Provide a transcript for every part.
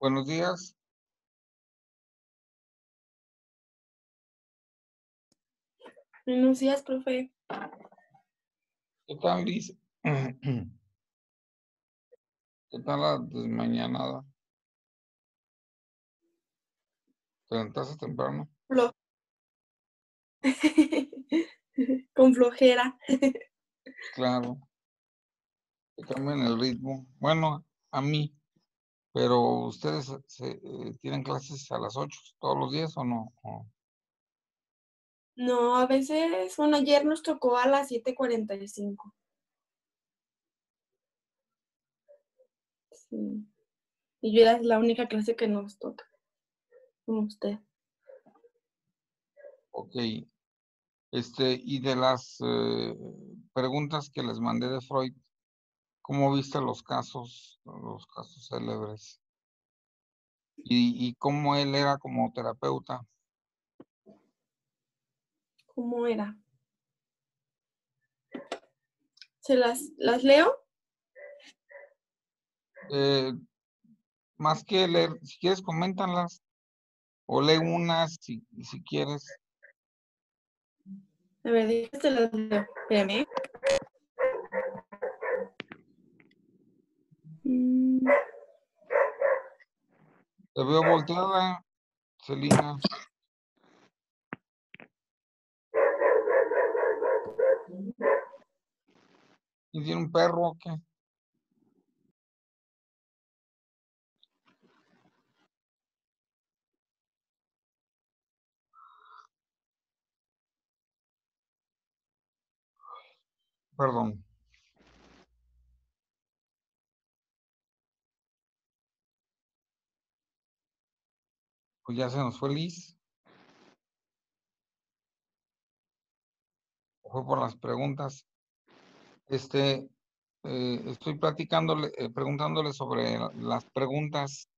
Buenos días. Buenos días, profe. ¿Qué tal, Liz? ¿Qué tal la desmañanada? ¿Te levantaste temprano? Flo- Con flojera. Claro, que cambian el ritmo. Bueno, a mí, pero ¿ustedes tienen clases a las 8 todos los días o no? No, a veces, bueno, ayer nos tocó a las 7:45. Sí. Y yo era la única clase que nos toca, como usted. Ok. Y de las preguntas que les mandé de Freud, ¿cómo viste los casos célebres? Y cómo él era como terapeuta. ¿Cómo era? ¿Se las leo? Eh, Más que leer, si quieres, coméntalas. O lee unas si quieres. A ver, déjate las leo. Espérame. Mm, Te veo volteada, Celina. ¿Y tiene un perro o qué? Perdón. Pues ya se nos fue Liz. O fue por las preguntas. Estoy preguntándole sobre las preguntas.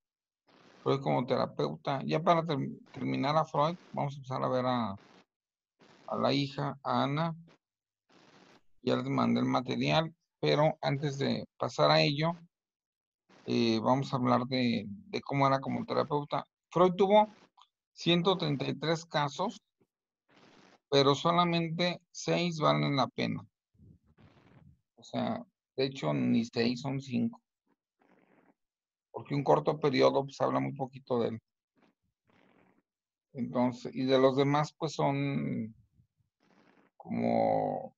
Freud como terapeuta. Ya para terminar a Freud, vamos a empezar a ver a la hija, a Ana. Ya les mandé el material, pero antes de pasar a ello, vamos a hablar de cómo era como terapeuta. Freud tuvo 133 casos, pero solamente 6 valen la pena. O sea, de hecho, ni 6 son 5, porque un corto periodo pues habla muy poquito de él. Entonces, y de los demás pues son como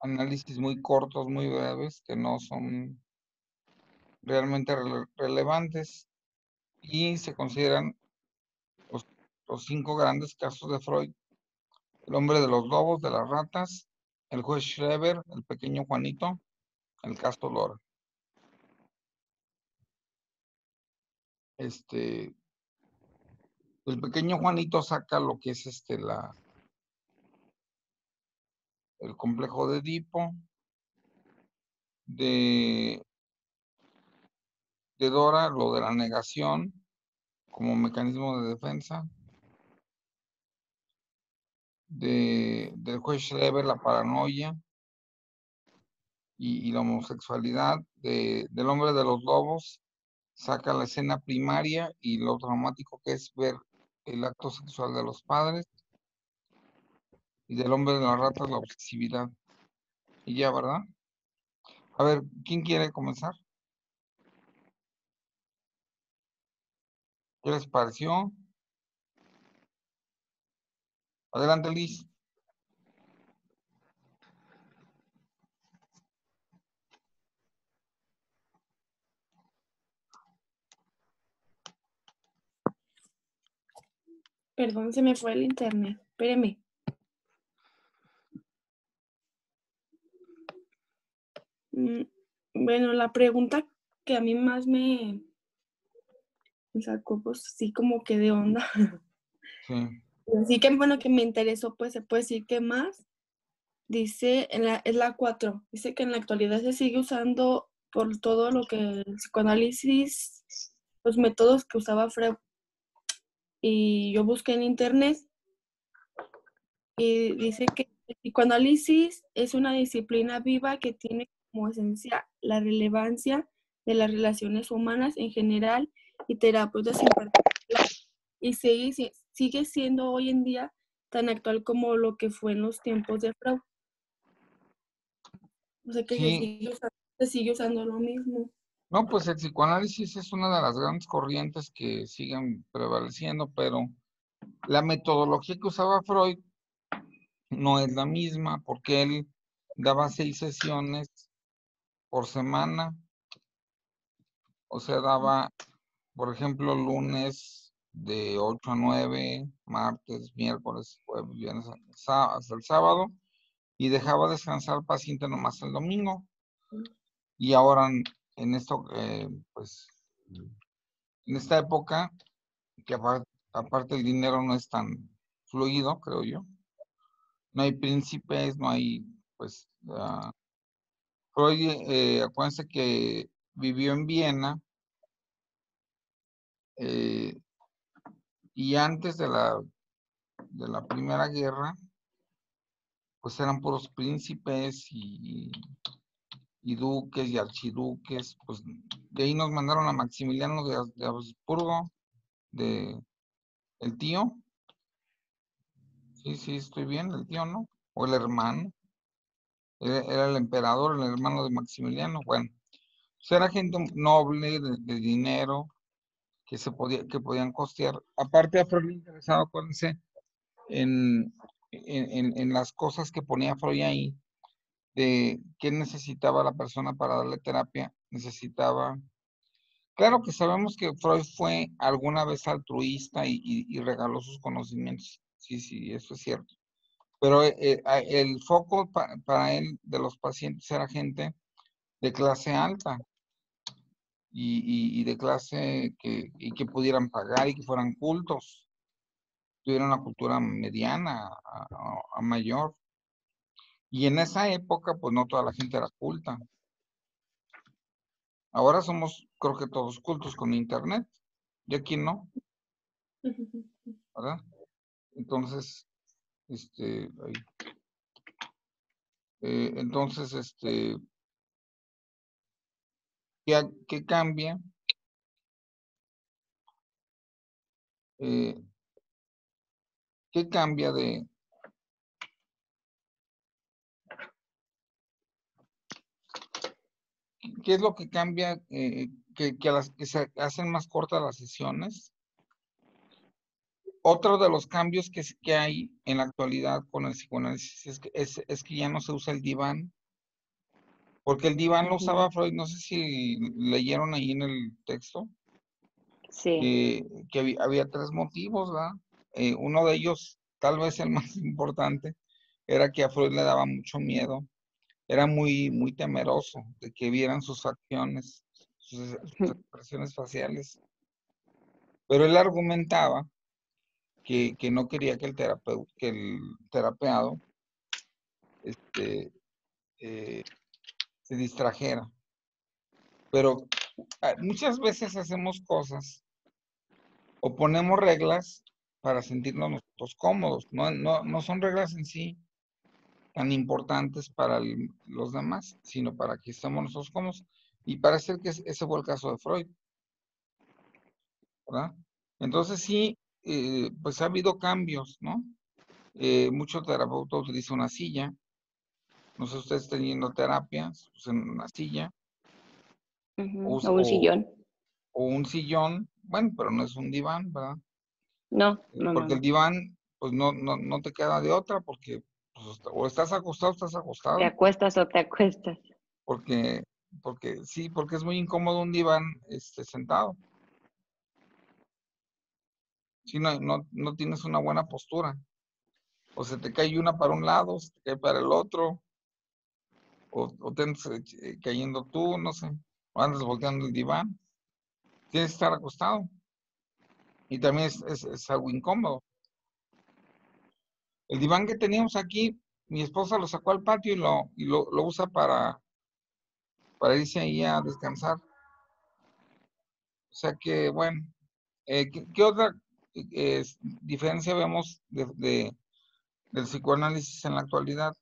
análisis muy cortos, muy breves, que no son realmente relevantes y se consideran los, los 5 grandes casos de Freud: el hombre de los lobos, de las ratas, el juez Schreber, el pequeño Juanito, el caso Lora. Este, el pequeño Juanito saca lo que es el complejo de Edipo, de, de Dora, lo de la negación como mecanismo de defensa, del juez Schreber, la paranoia y la homosexualidad, del hombre de los lobos, saca la escena primaria y lo traumático que es ver el acto sexual de los padres, y del hombre de las ratas la obsesividad. Y ya, ¿verdad? A ver, ¿quién quiere comenzar? ¿Qué les pareció? Adelante, Liz. Perdón, se me fue el internet. Espéreme. Bueno, la pregunta que a mí más me sacó, pues sí, como que de onda. Sí. Así que bueno, que me interesó, pues se puede decir que más. Dice, es la 4, dice que en la actualidad se sigue usando por todo lo que el psicoanálisis, los métodos que usaba Freud. Y yo busqué en internet y dice que el psicoanálisis es una disciplina viva que tiene como esencia la relevancia de las relaciones humanas en general y terapeutas en particular, y sigue siendo hoy en día tan actual como lo que fue en los tiempos de Freud. O sea que Sí, se sigue usando lo mismo. no, pues el psicoanálisis es una de las grandes corrientes que siguen prevaleciendo, pero la metodología que usaba Freud no es la misma, porque él daba 6 sesiones por semana, o sea, daba, por ejemplo, lunes de 8 a 9, martes, miércoles, jueves, viernes, hasta el sábado, y dejaba descansar al paciente nomás el domingo. Y ahora en esto, pues, en esta época, que aparte el dinero no es tan fluido, creo yo, no hay príncipes, no hay, pues, Freud, acuérdense que vivió en Viena, eh, y antes de la Primera Guerra, pues eran puros príncipes y duques y archiduques, pues de ahí nos mandaron a Maximiliano de Habsburgo, de el tío, sí, estoy bien, el tío, ¿no? O el hermano, era el emperador, el hermano de Maximiliano, bueno, pues era gente noble, de dinero, que podían costear. Aparte a Freud le interesaba, acuérdense, en las cosas que ponía Freud ahí, de qué necesitaba la persona para darle terapia, necesitaba. Claro que sabemos que Freud fue alguna vez altruista y regaló sus conocimientos. Sí, eso es cierto. Pero el foco para él de los pacientes era gente de clase alta y de clase que pudieran pagar y que fueran cultos, tuvieran una cultura mediana a mayor. Y en esa época, pues no toda la gente era culta. Ahora somos, creo que todos cultos con internet. Y aquí no, ¿verdad? Entonces, ahí. Entonces, ¿qué cambia? Eh, ¿Qué cambia qué es lo que cambia que se hacen más cortas las sesiones? Otro de los cambios que hay en la actualidad con el psicoanálisis es que ya no se usa el diván, porque el diván lo usaba Freud, no sé si leyeron ahí en el texto, Sí. que había 3 motivos, ¿verdad? Uno de ellos, tal vez el más importante, era que a Freud le daba mucho miedo, era muy temeroso de que vieran sus facciones, sus expresiones faciales, pero él argumentaba que no quería que el terapeado se distrajera. Pero muchas veces hacemos cosas o ponemos reglas para sentirnos nosotros cómodos. No son reglas en sí tan importantes para los demás, sino para que estemos nosotros cómodos. Y parece que ese fue el caso de Freud, ¿verdad? Entonces sí, pues ha habido cambios, ¿no? Mucho terapeuta utiliza una silla. No sé, ustedes teniendo terapias, pues en una silla. O un O, sillón. o un sillón, bueno, pero no es un diván, ¿verdad? Porque el No. diván, pues no te queda de otra, porque pues, o estás acostado o estás Te acostado, acuestas o te acuestas. porque, porque es muy incómodo un diván sentado. Si no tienes una buena postura, o se te cae una para un lado, se te cae para el otro, o te andas cayendo tú, no sé, o andas volteando el diván, tienes que estar acostado. Y también es algo incómodo. El diván que teníamos aquí, mi esposa lo sacó al patio y lo usa para irse ahí a descansar. O sea que, bueno, ¿qué otra diferencia vemos del psicoanálisis en la actualidad?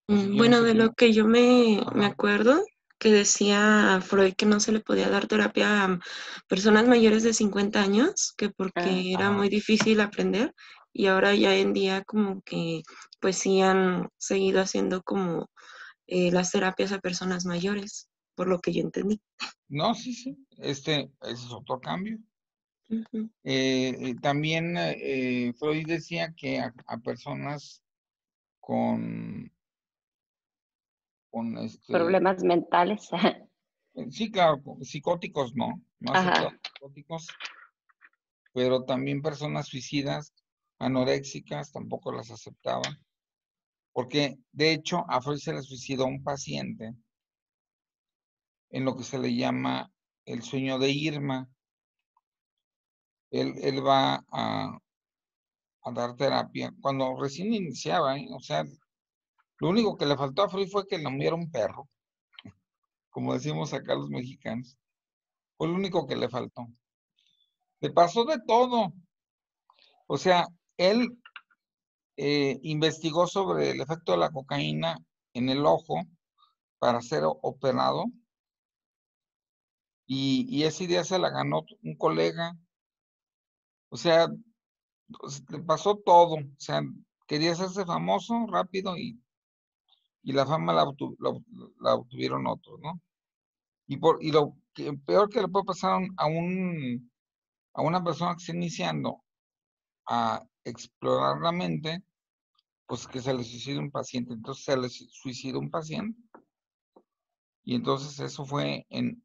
Así yo no Bueno, sé de qué. lo que yo me Ajá. acuerdo, que decía Freud que no se le podía dar terapia a personas mayores de 50 años, que porque era Ajá. muy difícil aprender, y ahora ya en día como que pues sí han seguido haciendo como las terapias a personas mayores, por lo que yo entendí. No, sí, sí. Ese es otro cambio. Ujú. También Freud decía que a personas con Problemas mentales. sí, claro, psicóticos no aceptaba Ajá. psicóticos, pero también personas suicidas, anoréxicas, tampoco las aceptaba, porque de hecho a Freud se le suicidó un paciente en lo que se le llama el sueño de Irma. Él va a dar terapia cuando recién iniciaba, o sea, lo único que le faltó a Freud fue que le comiera un perro, como decimos acá los mexicanos. Fue lo único que le faltó. Le pasó de todo. O sea, él investigó sobre el efecto de la cocaína en el ojo para ser operado y esa idea se la ganó un colega. O sea, pues, le pasó todo. O sea, quería hacerse famoso rápido y la fama la obtuvieron otros, ¿no? Y lo peor que le puede pasar a una persona que está iniciando a explorar la mente, pues que se le suicide un paciente. Entonces se le suicidó un paciente. Y entonces eso fue en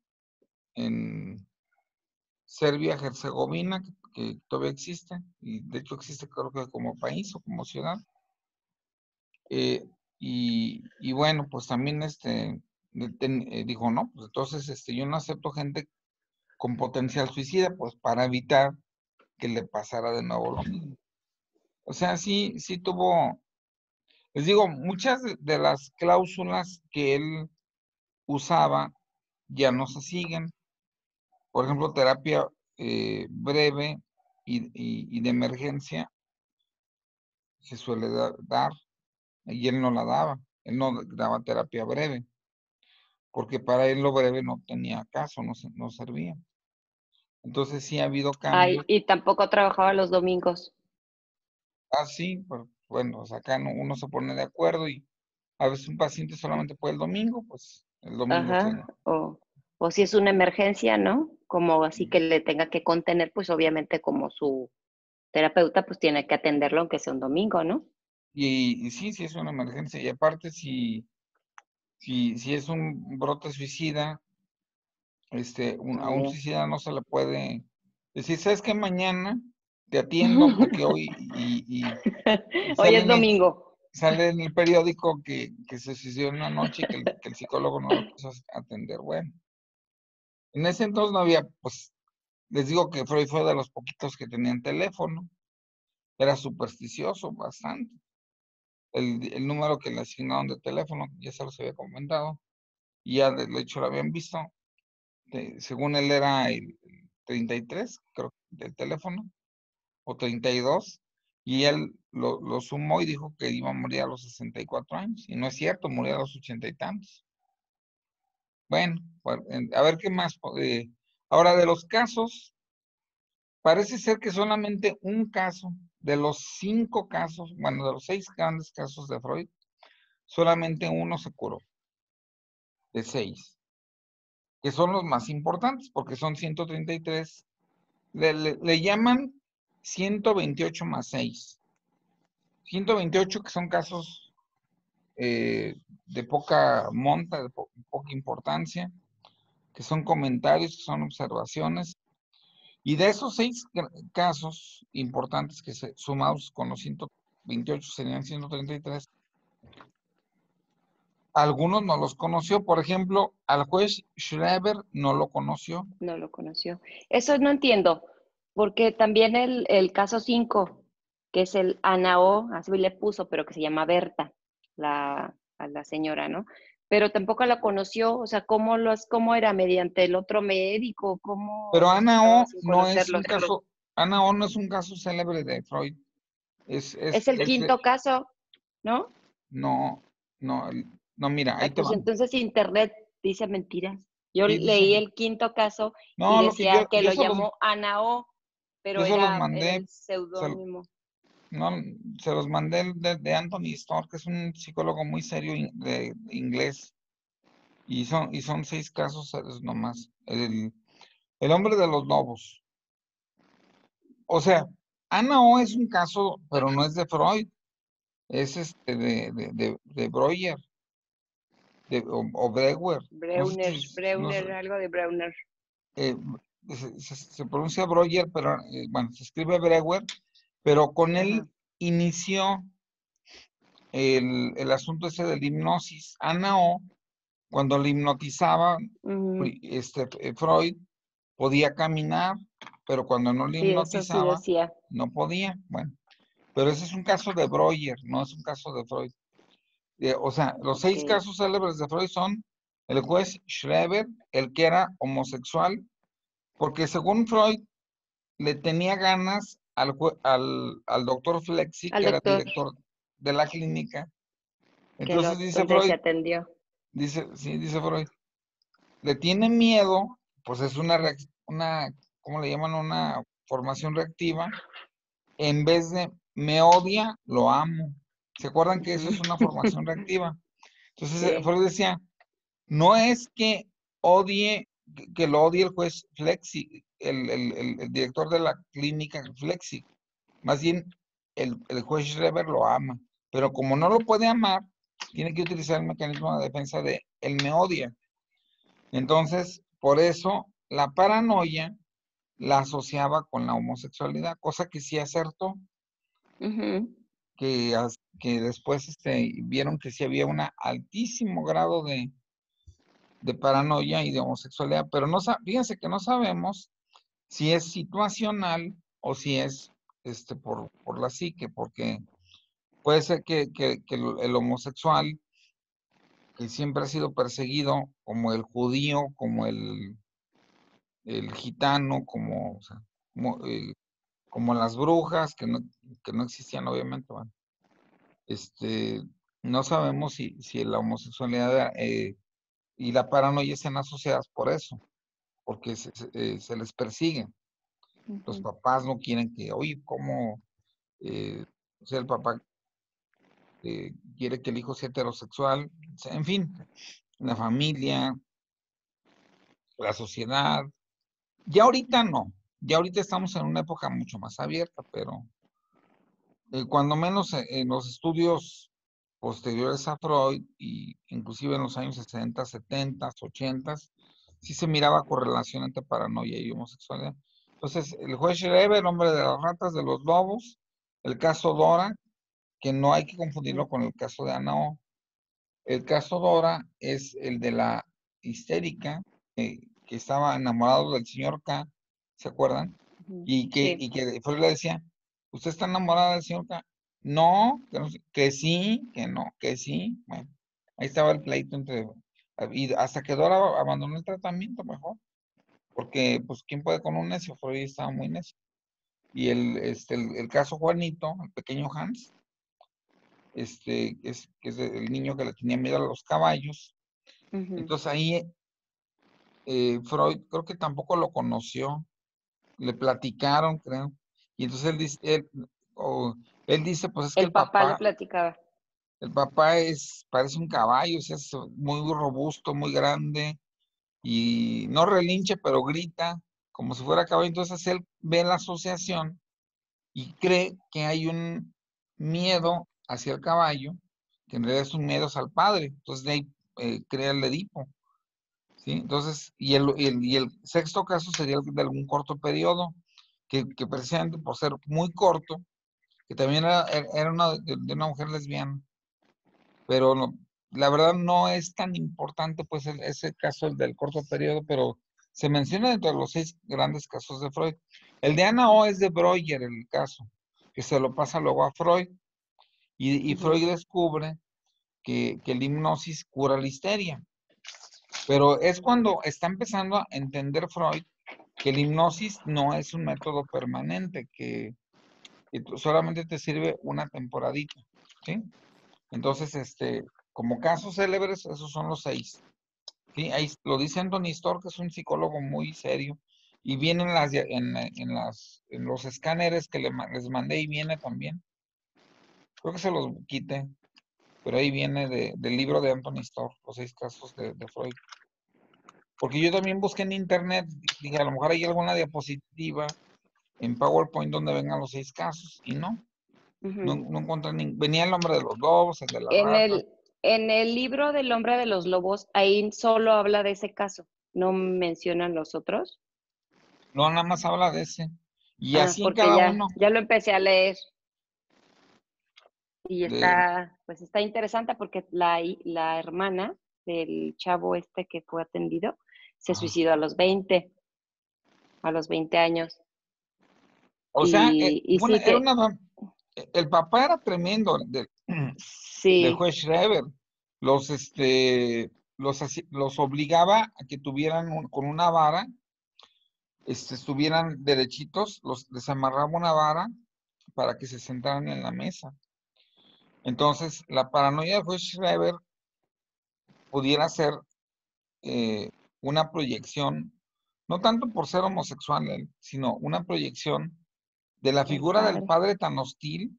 Serbia, Herzegovina, que todavía existe, y de hecho existe creo que como país o como ciudad. Y bueno, pues también dijo, no, pues entonces yo no acepto gente con potencial suicida, pues para evitar que le pasara de nuevo lo mismo. O sea, sí tuvo, les digo, muchas de las cláusulas que él usaba ya no se siguen. Por ejemplo, terapia breve y de emergencia se suele dar, y él no la daba. Él no daba terapia breve, porque para él lo breve no tenía caso, no servía. Entonces sí ha habido Ay, cambios. y tampoco trabajaba los domingos. Sí, pero bueno, pues acá uno se pone de acuerdo y a veces un paciente solamente puede el domingo, pues el domingo se... Ajá. O si es una emergencia, ¿no? Como así que le tenga que contener, pues obviamente como su terapeuta, pues tiene que atenderlo aunque sea un domingo, ¿no? Y sí es una emergencia. Y aparte, si es un brote suicida, a un También. suicida no se le puede decir, ¿sabes qué? Mañana te atiendo porque hoy y Hoy es domingo. sale en el periódico que se suicidó en la noche y que el psicólogo no lo quiso atender. Bueno, en ese entonces no había, pues, les digo que Freud fue de los poquitos que tenían teléfono, era supersticioso bastante. El número que le asignaron de teléfono, ya se los había comentado, y ya de hecho lo habían visto, según él era el 33, creo, del teléfono, o 32, y él lo sumó y dijo que iba a morir a los 64 años, y no es cierto, murió a los 80 y tantos. Bueno, a ver qué más. Ahora, de los casos, parece ser que solamente un caso, de los 5 casos, bueno, de los 6 grandes casos de Freud, solamente uno se curó, de 6, que son los más importantes, porque son 133. Le llaman 128 más 6. 128 que son casos de poca monta, de poca importancia, que son comentarios, que son observaciones. Y de esos 6 casos importantes que sumados con los 128 serían 133, algunos no los conoció. Por ejemplo, al juez Schreber no lo conoció. No lo conoció. Eso no entiendo, porque también el caso 5, que es el Anao, así le puso, pero que se llama Berta, a la señora, ¿no? Pero tampoco la conoció, o sea, ¿cómo era? ¿Mediante el otro médico? ¿Cómo Pero los trataba sin Ana O no es un caso célebre de Freud. Es el quinto caso, ¿no? No, No, no, mira, ahí Ay, te pues va. entonces Internet dice mentiras. Yo Sí, leí dice, el quinto caso y no, lo que decía que yo lo se los, llamó Anao, pero yo se los era mandé, el se, seudónimo. no, se los mandé de Anthony Storr, que es un psicólogo muy serio de inglés, y son 6 casos nomás. El hombre de los lobos. O sea, Ana O es un caso, pero no es de Freud, es de Breuer, o Breuer. No sé Breuner, no sé, Breuner, algo de Breuner. eh, se pronuncia Breuer, pero bueno, se escribe Breuer, pero con él Ajá. inició el asunto ese de la hipnosis. Ana O, cuando le hipnotizaba, Ujú. Freud podía caminar, pero cuando no le Sí, eso sí hipnotizaba, decía. no podía. Bueno, pero ese es un caso de Breuer, no es un caso de Freud. O sea, los 6 Ok. casos célebres de Freud son el juez Schreber, el que era homosexual, porque según Freud le tenía ganas al doctor Flexi, Al que era doctor director de la clínica. Entonces dice donde se Freud, atendió. dice Freud, le tiene miedo, pues es una, ¿cómo le llaman? Una formación reactiva. En vez de me odia, lo amo. ¿Se acuerdan que eso Ujú. es una formación reactiva? Entonces, Sí, Freud decía, no es que odie, que lo odie el juez Flexi, el director de la clínica Flexi. Más bien, el juez Schreber lo ama. Pero como no lo puede amar, tiene que utilizar el mecanismo de defensa de él me odia. Entonces, por eso, la paranoia la asociaba con la homosexualidad, cosa que sí acertó, ujú, que después vieron que sí había un altísimo grado de paranoia y de homosexualidad, pero no, fíjense que no sabemos si es situacional o si es por la psique, porque puede ser que el homosexual, que siempre ha sido perseguido, como el judío, como el gitano, como, o sea, como las brujas, que no existían obviamente, bueno, no sabemos si la homosexualidad y la paranoia están asociadas por eso, porque se les persigue. Los ujú. papás no quieren que, oye, ¿cómo? O sea, el papá quiere que el hijo sea heterosexual, o sea, en fin, la familia, la sociedad. Ya ahorita no, ya ahorita estamos en una época mucho más abierta, pero cuando menos en los estudios posteriores a Freud, y inclusive en los años 60, 70, 80, sí se miraba correlación entre paranoia y homosexualidad. Entonces, el juez Schreber, el hombre de las ratas, de los lobos, el caso Dora, que no hay que confundirlo con el caso de Ana O. El caso Dora es el de la histérica, que estaba enamorado del señor K, ¿se acuerdan? Ujú. Y que, Sí. y que Freud le decía, ¿usted está enamorada del señor K? No, que sí, que no, que sí. Bueno, ahí estaba el pleito y hasta que Dora abandonó el tratamiento mejor, porque pues ¿quién puede con un necio? Freud estaba muy necio. Y el caso Juanito, el pequeño Hans, que es el niño que le tenía miedo a los caballos. Ujú. Entonces ahí Freud creo que tampoco lo conoció, le platicaron, creo, y entonces él dice, pues es que El papá le platicaba. el papá parece un caballo, o sea, es muy robusto, muy grande, y no relinche, pero grita, como si fuera caballo. Entonces él ve la asociación y cree que hay un miedo hacia el caballo, que en realidad es un miedo al padre. Entonces de ahí crea el Edipo. ¿Sí? Entonces, y el sexto caso sería el de algún corto periodo, que precisamente por ser muy corto, que también era de una mujer lesbiana, pero la verdad no es tan importante pues ese caso, el del corto periodo, pero se menciona dentro de los 6 grandes casos de Freud. El de Ana O es de Breuer, el caso, que se lo pasa luego a Freud, y Ujú. Freud descubre que la hipnosis cura la histeria. Pero es cuando está empezando a entender Freud que la hipnosis no es un método permanente, que solamente te sirve una temporadita, ¿sí? Entonces, como casos célebres, esos son los 6. Sí, ahí lo dice Anthony Storr, que es un psicólogo muy serio, y vienen en los escáneres que les mandé y viene también. Creo que se los quité, pero ahí viene del libro de Anthony Storr, los 6 casos de Freud. Porque yo también busqué en internet, dije, a lo mejor hay alguna diapositiva en PowerPoint donde vengan los 6 casos, y no encontré venía el nombre de los lobos, el de la En rata. en el libro del hombre de los lobos, ahí solo habla de ese caso, no mencionan los otros. No, nada más habla de ese. Y así en Porque cada uno. ya lo empecé a leer y De, pues está interesante porque la hermana del chavo este que fue atendido se suicidó a los 20 años. o sea, Y sí el papá era tremendo del sí, juez Schreber. Los obligaba a que tuvieran con una vara, estuvieran derechitos, les amarraba una vara para que se sentaran en la mesa. Entonces, la paranoia del juez Schreber pudiera ser una proyección, no tanto por ser homosexual él, sino una proyección de la del figura del padre. padre tan hostil,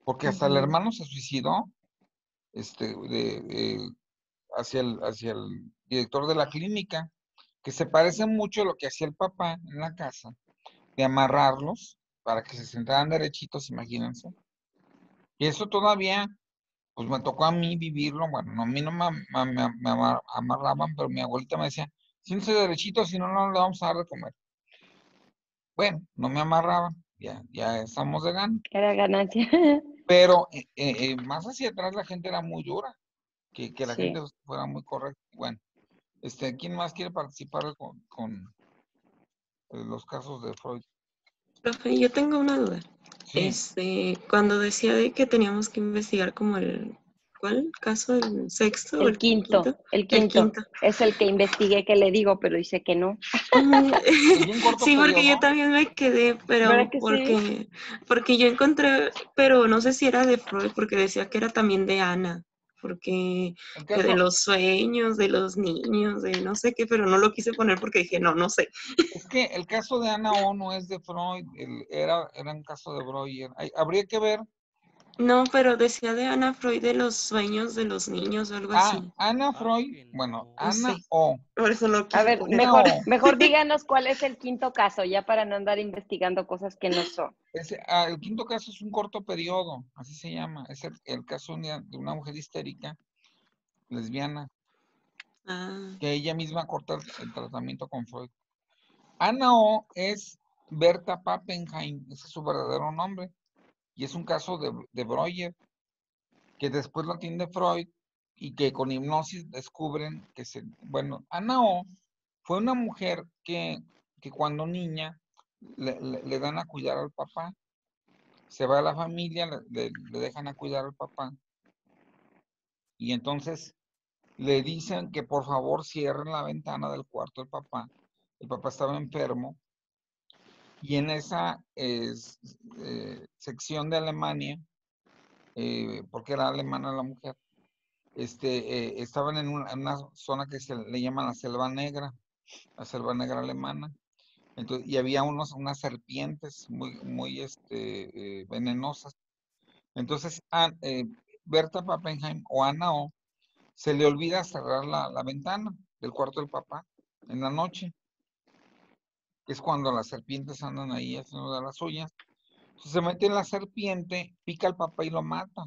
porque hasta el Ujú. hermano se suicidó, hacia el director de la clínica, que se parece mucho a lo que hacía el papá en la casa, de amarrarlos para que se sentaran derechitos, imagínense. Y eso todavía, pues me tocó a mí vivirlo, bueno, no, a mí no me amarraban, pero mi abuelita me decía, siéntese derechito, si no, no le vamos a dar de comer. Bueno, no me amarraban, ya estamos de gana. Era ganancia. Pero más hacia atrás la gente era muy dura, que la gente Sí. fuera muy correcta. Bueno, ¿quién más quiere participar con los casos de Freud? Profe, yo tengo una duda. Sí, Cuando decía de que teníamos que investigar como ¿cuál caso? ¿El sexto o El el quinto? quinto, el El quinto. quinto. Es el que investigué que le digo, pero dice que no. Ujú. es un corto Sí, porque yo periodo. también me quedé, ¿Verdad pero que sí? porque yo encontré, pero no sé si era de Freud, porque decía que era también de Ana, porque El que de caso, los sueños, de los niños, de no sé qué, pero no lo quise poner porque dije, no sé. es que el caso de Ana O no es de Freud, era un caso de Breuer. Habría que ver. No, pero decía de Ana Freud de los sueños de los niños o algo así. Ana Freud, bueno, No Ana sé, O. por eso no lo A quise ver, poner. Ana O. mejor díganos cuál es el quinto caso, ya para no andar investigando cosas que no son. El quinto caso es un corto periodo, así se llama. Es el caso de una mujer histérica, lesbiana, Ah, que ella misma corta el tratamiento con Freud. Ana O es Berta Pappenheim, ese es su verdadero nombre, y es un caso de Breuer, que después lo atiende Freud y que con hipnosis descubren bueno, Ana O fue una mujer que cuando niña le dan a cuidar al papá, se va a la familia, le dejan a cuidar al papá, y entonces le dicen que por favor cierren la ventana del cuarto del papá. El papá estaba enfermo y en esa sección de Alemania, porque era alemana la mujer, estaban en una zona que se le llama la selva negra alemana. Entonces, y había unas serpientes muy venenosas. Entonces, Berta Pappenheim o Ana O se le olvida cerrar la ventana del cuarto del papá en la noche, que es cuando las serpientes andan ahí haciendo de las suyas. Entonces se mete en la serpiente, pica al papá y lo mata.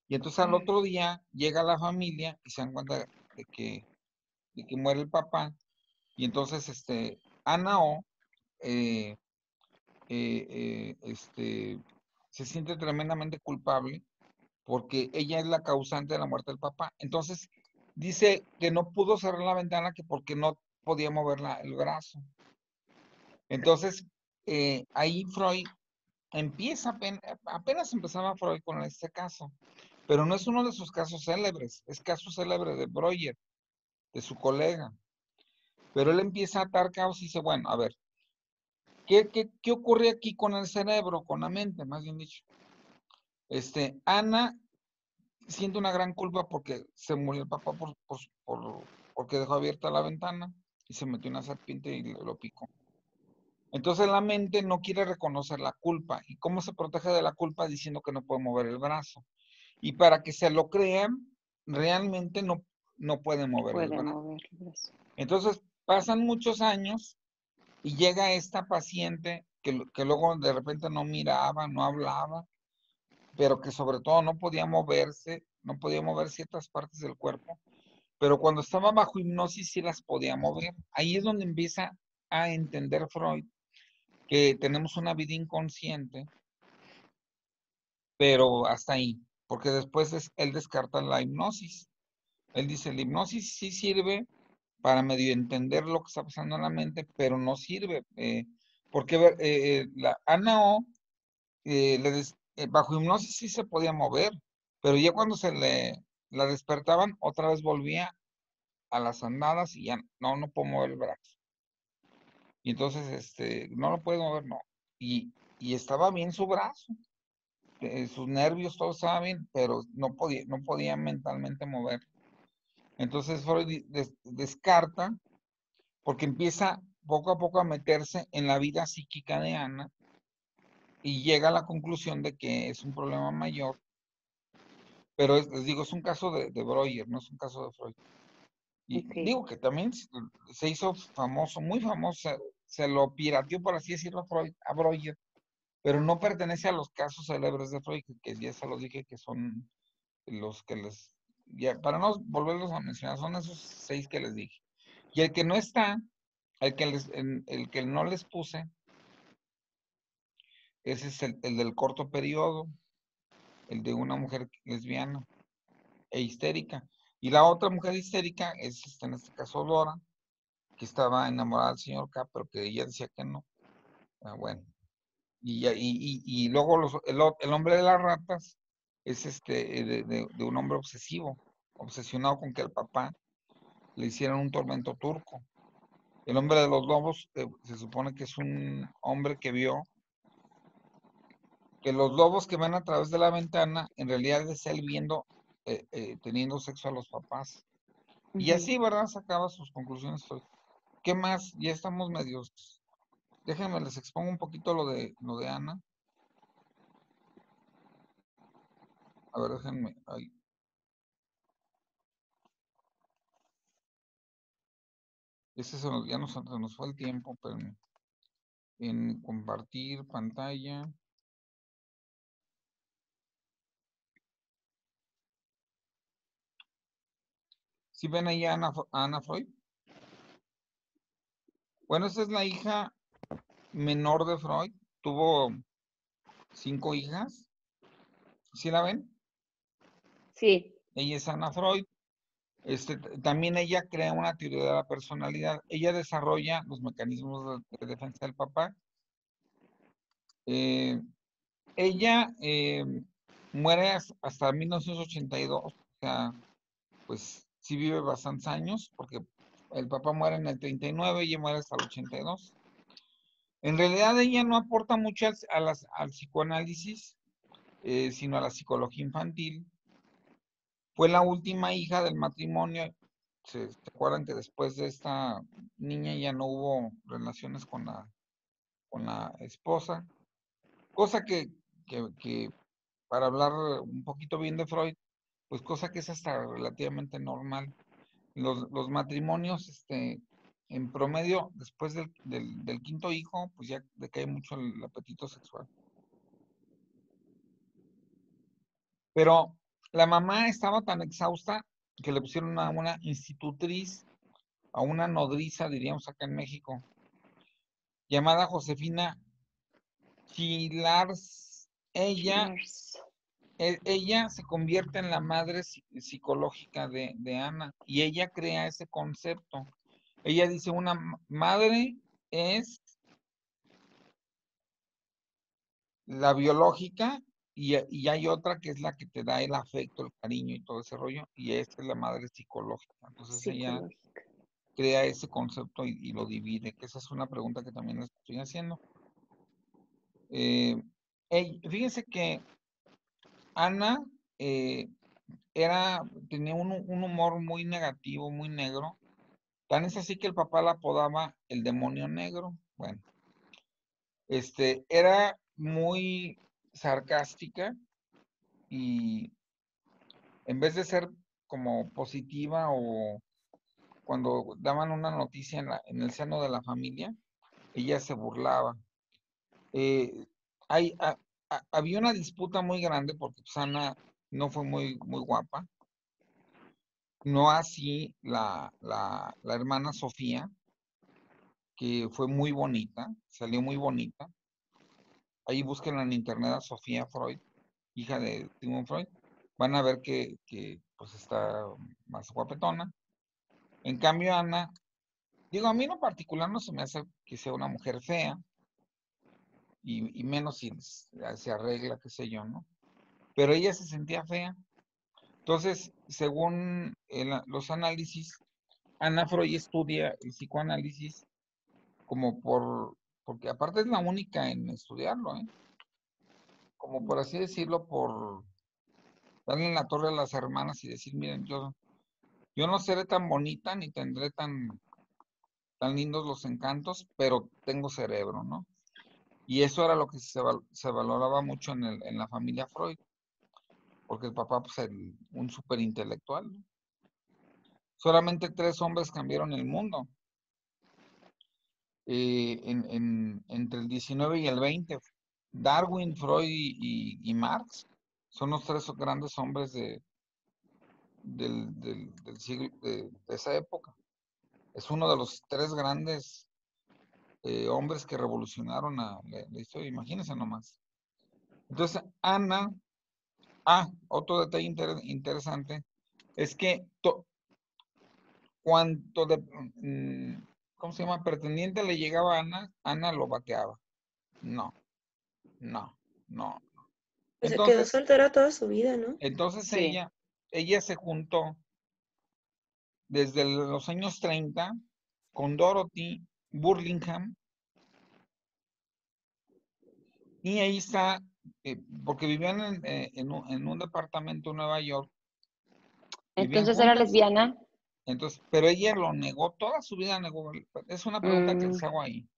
Y entonces al otro día llega la familia y se dan cuenta de que muere el papá. Y entonces Ana O eh, se siente tremendamente culpable porque ella es la causante de la muerte del papá. Entonces dice que no pudo cerrar la ventana que porque no podía mover el brazo. Entonces ahí Freud empieza, apenas empezaba Freud con este caso, pero no es uno de sus casos célebres, es caso célebre de Breuer, de su colega. Pero él empieza a atar caos y dice, bueno, a ver, ¿qué ocurre aquí con el cerebro, con la mente, más bien dicho? Ana siente una gran culpa porque se murió el papá porque dejó abierta la ventana y se metió una serpiente y lo picó. Entonces la mente no quiere reconocer la culpa. ¿Y cómo se protege de la culpa? Diciendo que no puede mover el brazo. Y para que se lo crean, realmente no puede mover el Puede brazo. mover el brazo. Entonces pasan muchos años y llega esta paciente que luego de repente no miraba, no hablaba, pero que sobre todo no podía moverse, no podía mover ciertas partes del cuerpo, pero cuando estaba bajo hipnosis sí las podía mover. Ahí es donde empieza a entender Freud que tenemos una vida inconsciente, pero hasta ahí, porque después él descarta la hipnosis. Él dice, la hipnosis sí sirve para medio entender lo que está pasando en la mente, pero no sirve, porque la Ana O, bajo hipnosis sí se podía mover, pero ya cuando la despertaban, otra vez volvía a las andadas y ya no puedo mover el brazo. Y entonces, no lo puede mover, no. Y estaba bien su brazo, sus nervios, todo estaba bien, pero no podía mentalmente mover. Entonces Freud descarta, porque empieza poco a poco a meterse en la vida psíquica de Ana y llega a la conclusión de que es un problema mayor, pero les digo, es un caso de Breuer, no es un caso de Freud. Y Ok. digo que también se hizo famoso, muy famoso, se lo pirateó, por así decirlo, a Breuer, pero no pertenece a los casos célebres de Freud, que ya se los dije que son los que para no volverlos a mencionar, son esos 6 que les dije. Y el que no está, el que no les puse, ese es el del corto periodo, el de una mujer lesbiana e histérica. Y la otra mujer histérica es, en este caso, Dora, que estaba enamorada del señor K, pero que ella decía que no. Bueno, y luego el hombre de las ratas es de un hombre obsesivo, obsesionado con que el papá le hicieran un tormento turco. El hombre de los lobos se supone que es un hombre que vio que los lobos que ven a través de la ventana en realidad es él viendo, teniendo sexo a los papás. Y así, ¿verdad? Sacaba sus conclusiones. ¿Qué más? Ya estamos medios. Déjenme les expongo un poquito lo de Ana. A ver, déjenme. Ay. Ya se nos fue el tiempo, pero en compartir pantalla. ¿Sí ven ahí a Ana Freud? Bueno, esta es la hija menor de Freud. Tuvo 5 hijas. ¿Sí la ven? Sí. Ella es Ana Freud. También ella crea una teoría de la personalidad. Ella desarrolla los mecanismos de defensa del papá. Ella muere hasta 1982. O sea, pues sí vive bastantes años, porque el papá muere en el 39 y ella muere hasta el 82. En realidad ella no aporta mucho al psicoanálisis, sino a la psicología infantil. Fue la última hija del matrimonio. ¿Se acuerdan que después de esta niña ya no hubo relaciones con la esposa? Cosa que para hablar un poquito bien de Freud, pues cosa que es hasta relativamente normal. Los matrimonios, en promedio, después del quinto hijo, pues ya decae mucho el apetito sexual. Pero la mamá estaba tan exhausta que le pusieron a una institutriz, a una nodriza, diríamos acá en México, llamada Josefina Chilars. Ella se convierte en la madre psicológica de Ana y ella crea ese concepto. Ella dice, una madre es la biológica y hay otra que es la que te da el afecto, el cariño y todo ese rollo, y esta es la madre psicológica. Entonces ella crea ese concepto y lo divide, que esa es una pregunta que también les estoy haciendo. Fíjense que Ana tenía un humor muy negativo, muy negro. Tan es así que el papá la apodaba el demonio negro. Bueno, era muy sarcástica y en vez de ser como positiva o cuando daban una noticia en el seno de la familia, ella se burlaba. Eh, había una disputa muy grande porque pues, Ana no fue muy, muy guapa. No así la hermana Sofía, que fue muy bonita, salió muy bonita. Ahí busquen en internet a Sofía Freud, hija de Sigmund Freud. Van a ver que pues está más guapetona. En cambio, Ana, digo, a mí en lo particular no se me hace que sea una mujer fea, y menos si se arregla, qué sé yo, ¿no? Pero ella se sentía fea. Entonces, según los análisis, Ana Freud estudia el psicoanálisis como porque aparte es la única en estudiarlo, ¿eh? Como por así decirlo, por darle en la torre a las hermanas y decir, miren, yo no seré tan bonita ni tendré tan lindos los encantos, pero tengo cerebro, ¿no? Y eso era lo que se valoraba mucho en la familia Freud, porque el papá, pues, un súper intelectual, ¿no? Solamente 3 hombres cambiaron el mundo. Entre el 19 y el 20, Darwin, Freud y Marx son los 3 grandes hombres del siglo, de esa época. Es uno de los 3 grandes hombres que revolucionaron la historia, imagínense nomás. Entonces, Ana, otro detalle interesante, es que cuanto de, ¿cómo se llama? Pretendiente le llegaba a Ana, Ana lo bateaba. No, no, no. Pues se quedó Entonces, soltera toda su vida, ¿no? entonces Sí. ella se juntó desde los años 30 con Dorothy Burlingham, y ahí está, porque vivían en un departamento en Nueva York, vivían Entonces era juntas. lesbiana. Entonces, pero ella lo negó, toda su vida negó. Es una pregunta que les Mm, hago ahí.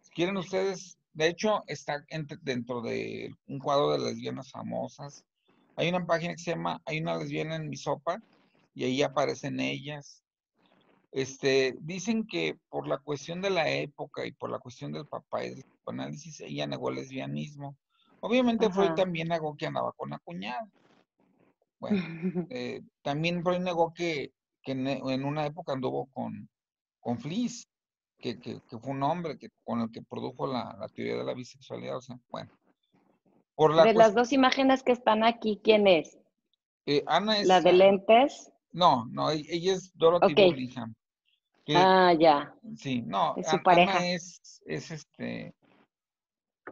Si quieren ustedes, de hecho, está dentro de un cuadro de lesbianas famosas. Hay una página que se llama Hay una lesbiana en mi sopa, y ahí aparecen ellas. Dicen que por la cuestión de la época y por la cuestión del papá y del psicoanálisis, ella negó el lesbianismo. Obviamente Freud ajá. también negó que andaba con la cuñada. Bueno, también Freud negó que en una época anduvo con Fliess, que fue un hombre con el que produjo la teoría de la bisexualidad. O sea, bueno, por la De las cuestión, dos imágenes que están aquí, ¿quién es? Ana ¿La es, de lentes? no, ella es Dorothy Ok. Burlingham, que Ah, ya. sí, no, Es su Ana pareja. es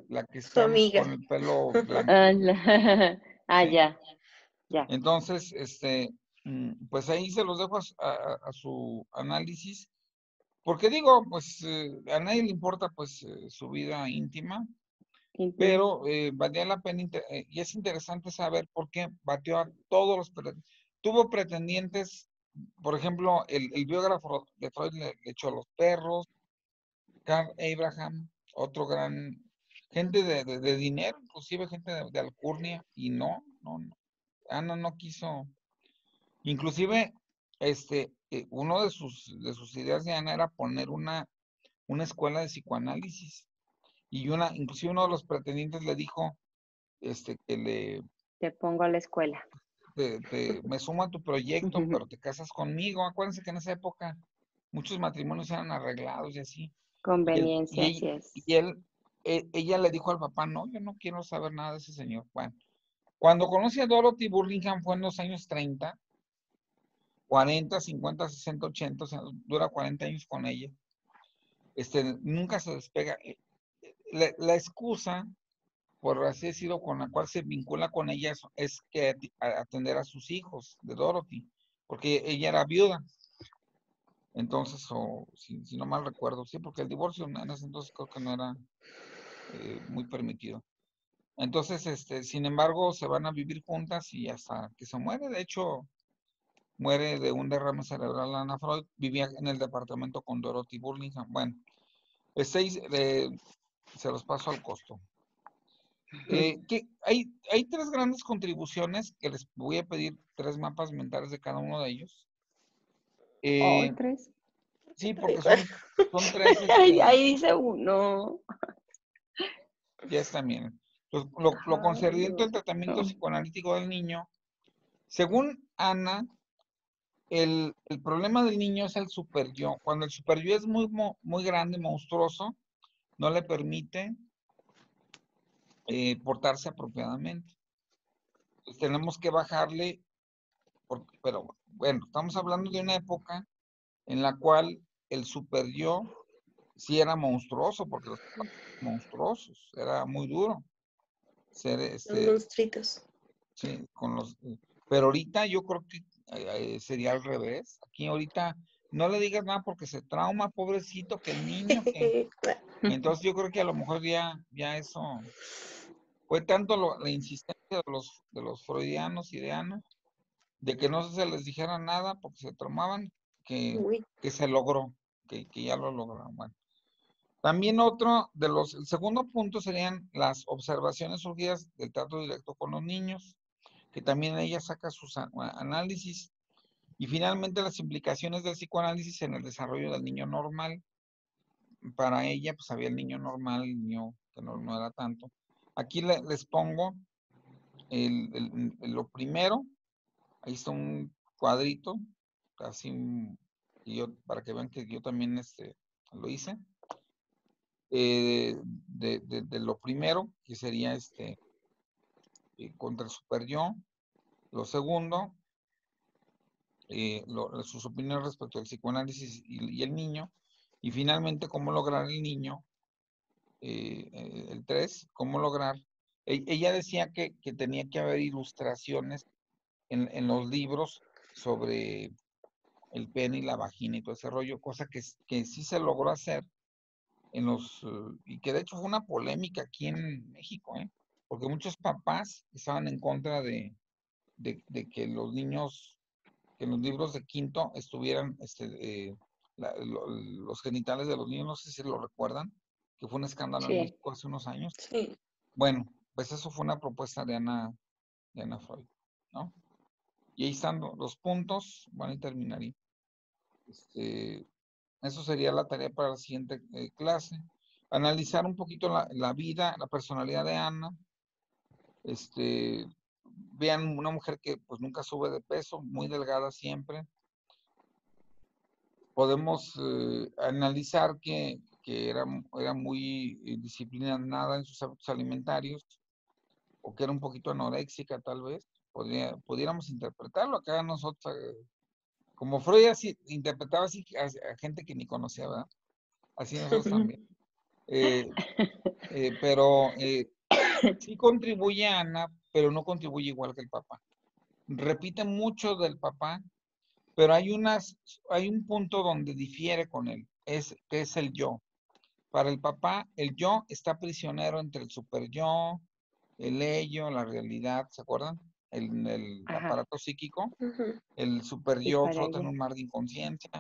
la que Su está amiga. con el pelo blanco. Ah, ¿Sí? ya, ya. Entonces, pues ahí se los dejo a su análisis, porque digo, pues a nadie le importa pues su vida íntima, Íntima. pero valía la pena, y es interesante saber por qué batió a todos tuvo pretendientes. Por ejemplo, el biógrafo de Freud le echó los perros, Carl Abraham, otro gran, gente de dinero, inclusive gente de alcurnia, y no, Ana no quiso. Inclusive, uno de sus ideas de Ana era poner una escuela de psicoanálisis, y inclusive uno de los pretendientes le dijo, Te pongo a la escuela. me sumo a tu proyecto, pero te casas conmigo. Acuérdense que en esa época muchos matrimonios eran arreglados y así. Y él, Conveniencia, así es. ella le dijo al papá, no, yo no quiero saber nada de ese señor. Bueno, cuando conoce a Dorothy Burlingham fue en los años 30, 40, 50, 60, 80, o sea, dura 40 años con ella. Nunca se despega. La excusa, por así decirlo, con la cual se vincula con ella es que atender a sus hijos de Dorothy, porque ella era viuda. Entonces, o si no mal recuerdo, sí, porque el divorcio en ese entonces creo que no era muy permitido. Entonces, sin embargo, se van a vivir juntas y hasta que se muere. De hecho, muere de un derrame cerebral Ana Freud. Vivía en el departamento con Dorothy Burlingham. Bueno, se los paso al costo. Que hay tres grandes contribuciones que les voy a pedir 3 mapas mentales de cada uno de ellos. Tres. Sí, porque son 3. Ahí dice uno. Ya está bien. Lo concerniente al tratamiento psicoanalítico del niño, según Ana, el problema del niño es el superyo. Cuando el superyo es muy grande, monstruoso, no le permite portarse apropiadamente. Entonces, tenemos que bajarle, pero bueno, estamos hablando de una época en la cual el superyo sí era monstruoso, porque los monstruosos, era muy duro ser Los monstruitos. sí, pero ahorita yo creo que sería al revés. Aquí ahorita no le digas nada porque se trauma, pobrecito, que el niño que. Y entonces yo creo que a lo mejor ya eso fue tanto la insistencia de los freudianos y de Ana, de que no se les dijera nada porque se traumaban, que se logró, que ya lo lograron. Bueno. También el segundo punto serían las observaciones surgidas del trato directo con los niños, que también ella saca sus análisis, y finalmente las implicaciones del psicoanálisis en el desarrollo del niño normal. Para ella, pues había el niño normal, el niño que no era tanto. Aquí les pongo lo primero, ahí está un cuadrito, así, para que vean que yo también lo hice. De lo primero, que sería contra el super yo. Lo segundo, sus opiniones respecto al psicoanálisis y el niño. Y finalmente, cómo lograr el niño, el 3, cómo lograr. Ella decía que tenía que haber ilustraciones en los libros sobre el pene y la vagina y todo ese rollo, cosa que sí se logró hacer y que de hecho fue una polémica aquí en México, porque muchos papás estaban en contra de que los niños, que en los libros de quinto estuvieran los genitales de los niños, no sé si lo recuerdan, que fue un escándalo en México hace unos años. Sí. Bueno, pues eso fue una propuesta de Ana Freud, ¿no? Y ahí están los puntos, bueno, y terminaría. Eso sería la tarea para la siguiente clase. Analizar un poquito la vida, la personalidad de Ana. Vean una mujer que pues nunca sube de peso, muy delgada siempre. Podemos analizar que era muy disciplinada en sus hábitos alimentarios, o que era un poquito anoréxica tal vez. Pudiéramos interpretarlo acá nosotros, como Freud así, interpretaba así a gente que ni conocía, ¿verdad? Así nosotros también. Pero sí contribuye a Ana, pero no contribuye igual que el papá. Repite mucho del papá, pero hay un punto donde difiere con él, que es el yo. Para el papá, el yo está prisionero entre el super yo, el ello, la realidad, ¿se acuerdan? El aparato psíquico. El super yo flota en un mar de inconsciencia,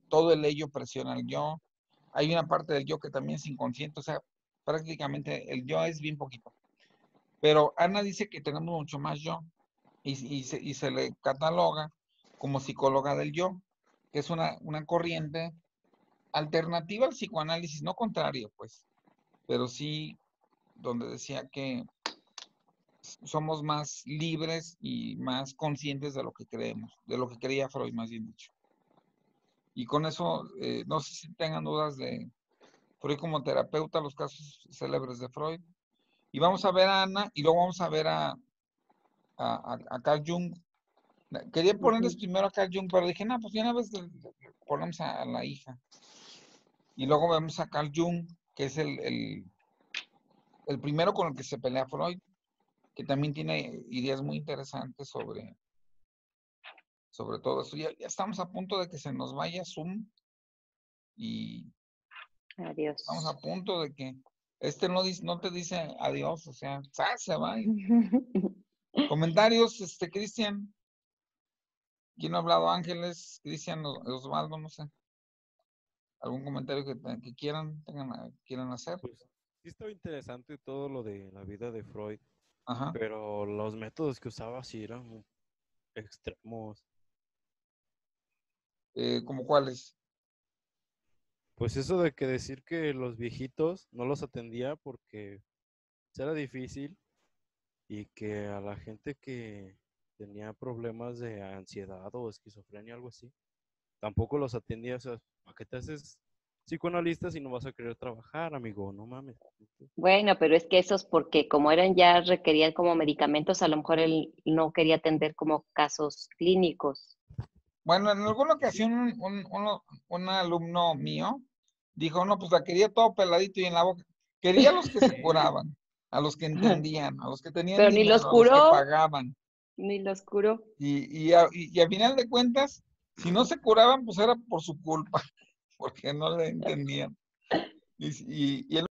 todo el ello presiona al yo. Hay una parte del yo que también es inconsciente, o sea, prácticamente el yo es bien poquito. Pero Ana dice que tenemos mucho más yo, y se le cataloga como psicóloga del yo, que es una corriente alternativa al psicoanálisis, no contraria, pues, pero sí donde decía que somos más libres y más conscientes de lo que creemos, de lo que creía Freud, más bien dicho. Y con eso, no sé si tengan dudas de Freud como terapeuta, los casos célebres de Freud. Y vamos a ver a Ana y luego vamos a ver a Carl Jung. Quería ponerles primero a Carl Jung, pero dije, no, pues ya una vez ponemos a la hija. Y luego vemos a Carl Jung, que es el primero con el que se pelea Freud, que también tiene ideas muy interesantes sobre todo eso. Ya estamos a punto de que se nos vaya Zoom y adiós. estamos a punto de que No te dice adiós, o sea, se va. Comentarios, Cristian. ¿Quién ha hablado? Ángeles, Cristian, Osvaldo, no sé. ¿Algún comentario que quieran hacer? Pues sí estaba interesante todo lo de la vida de Freud, Ajá. pero los métodos que usaba sí eran extremos. ¿Cómo cuáles? Pues eso de que decir que los viejitos no los atendía porque era difícil y que a la gente que tenía problemas de ansiedad o esquizofrenia, algo así, tampoco los atendía. O sea, ¿para qué te haces psicoanalista si no vas a querer trabajar, amigo? No mames. Bueno, pero es que esos porque como eran ya requerían como medicamentos, a lo mejor él no quería atender como casos clínicos. Bueno, en alguna ocasión un alumno mío dijo, no, pues la quería todo peladito y en la boca. Quería a los que se curaban, a los que entendían, a los que tenían Pero ni los dinero, a los que curó, pagaban. ni los curó. Y a final de cuentas, si no se curaban, pues era por su culpa, porque no le entendían. Y el